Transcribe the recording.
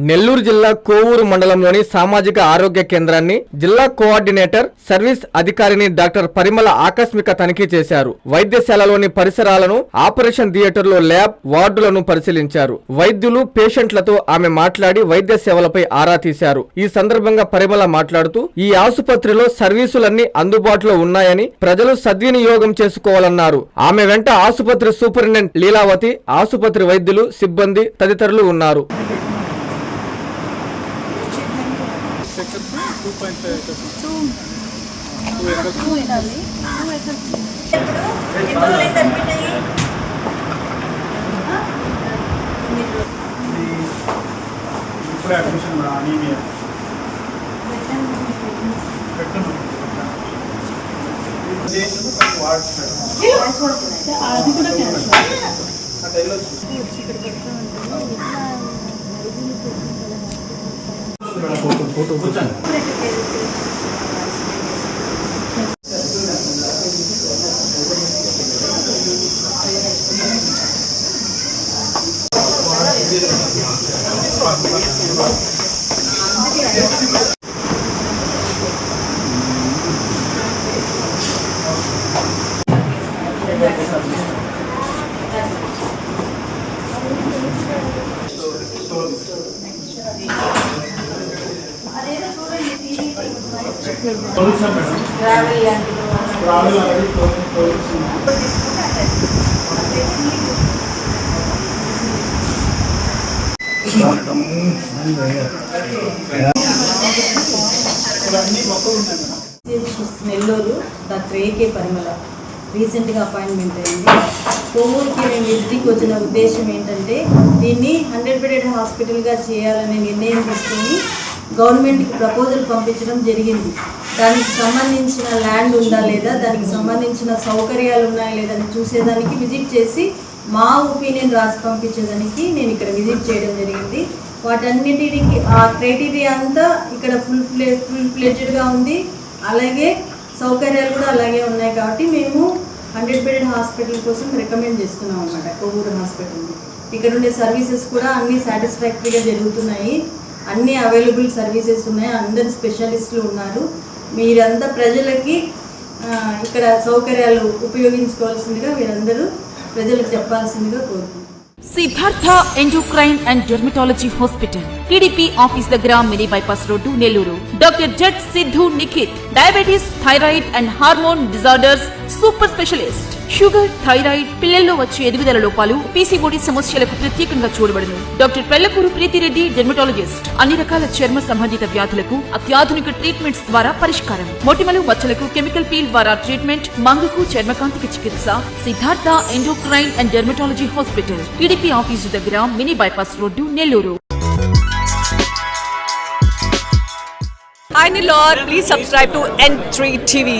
నెల్లూరు జిల్లా కోవూరు మండలంలోని సామాజిక ఆరోగ్య కేంద్రాన్ని జిల్లా కోఆర్డినేటర్ సర్వీస్ అధికారిని డాక్టర్ పరిమళ ఆకస్మిక తనిఖీ చేశారు. వైద్యశాలలోని పరిసరాలను, ఆపరేషన్ థియేటర్లో ల్యాబ్, వార్డులను పరిశీలించారు. వైద్యులు, పేషెంట్లతో ఆమె మాట్లాడి వైద్య సేవలపై ఆరా తీశారు. ఈ సందర్భంగా పరిమళ మాట్లాడుతూ ఈ ఆసుపత్రిలో సర్వీసులన్నీ అందుబాటులో ఉన్నాయని ప్రజలు సద్వినియోగం చేసుకోవాలన్నారు. ఆమె వెంట ఆసుపత్రి సూపరింటెండెంట్ లీలావతి, ఆసుపత్రి వైద్యులు, సిబ్బంది తదితరులు ఉన్నారు. నెల్లూరు డాక్టర్ ఏకే పరిమళ రీసెంట్గా అపాయింట్మెంట్ అయింది. కోవూరుకి మేము విజిట్కి వచ్చిన ఉద్దేశం ఏంటంటే దీన్ని 100 బెడెడ్ హాస్పిటల్గా చేయాలనే నిర్ణయం తీసుకొని గవర్నమెంట్కి ప్రపోజల్ పంపించడం జరిగింది. దానికి సంబంధించిన ల్యాండ్ ఉందా లేదా, దానికి సంబంధించిన సౌకర్యాలు ఉన్నాయా లేదని చూసేదానికి విజిట్ చేసి మా ఒపీనియన్ రాసి పంపించేదానికి నేను ఇక్కడ విజిట్ చేయడం జరిగింది. వాటన్నిటికి ఆ క్రైటీరియా అంతా ఇక్కడ ఫుల్ ఫ్లెడ్జ్డ్గా ఉంది. అలాగే సౌకర్యాలు కూడా అలాగే ఉన్నాయి. కాబట్టి మేము 100 బెడెడ్ హాస్పిటల్ కోసం రికమెండ్ చేస్తున్నాం అన్నమాట. కోవూరు హాస్పిటల్ ఇక్కడ ఉండే సర్వీసెస్ కూడా అన్నీ సాటిస్ఫాక్టరీగా జరుగుతున్నాయి. అన్నీ అవైలబుల్ సర్వీసెస్ ఉన్నాయి. అందరు స్పెషలిస్టులు ఉన్నారు. మీరంతా ప్రజలకి ఇక్కడ సౌకర్యాలు ఉపయోగించుకోవాల్సిందిగా మీరందరూ ప్రజలకు చెప్పాల్సిందిగా కోరుతున్నాను. Siddhartha endocrine and dermatology hospital, TDP office దగ్గర, mini bypass road, Nellore. Doctor Z Siddhu Nikhith, diabetes, thyroid and hormone disorders super specialist. Sugar, thyroid, పిల్లల్లో వచ్చే ఎదుగుదల లోపాలు, పీసీఓడి సమస్యలకు ప్రత్యేకంగా చూడబడును. Doctor Pellakuru Preethi Reddy, dermatologist. అన్ని రకాల చర్మ సంబంధిత వ్యాధులకు అత్యాధునిక ట్రీట్మెంట్స్ ద్వారా పరిష్కారం. మొటిమలు, మచ్చలకు కెమికల్ పీల్ ద్వారా ట్రీట్మెంట్. మంగుకు, చర్మకాంతికి చికిత్స. Siddhartha endocrine and dermatology hospital, TDP office దగ్గర, mini bypass road, Nellore. Hi Nilor, please subscribe to N3 TV.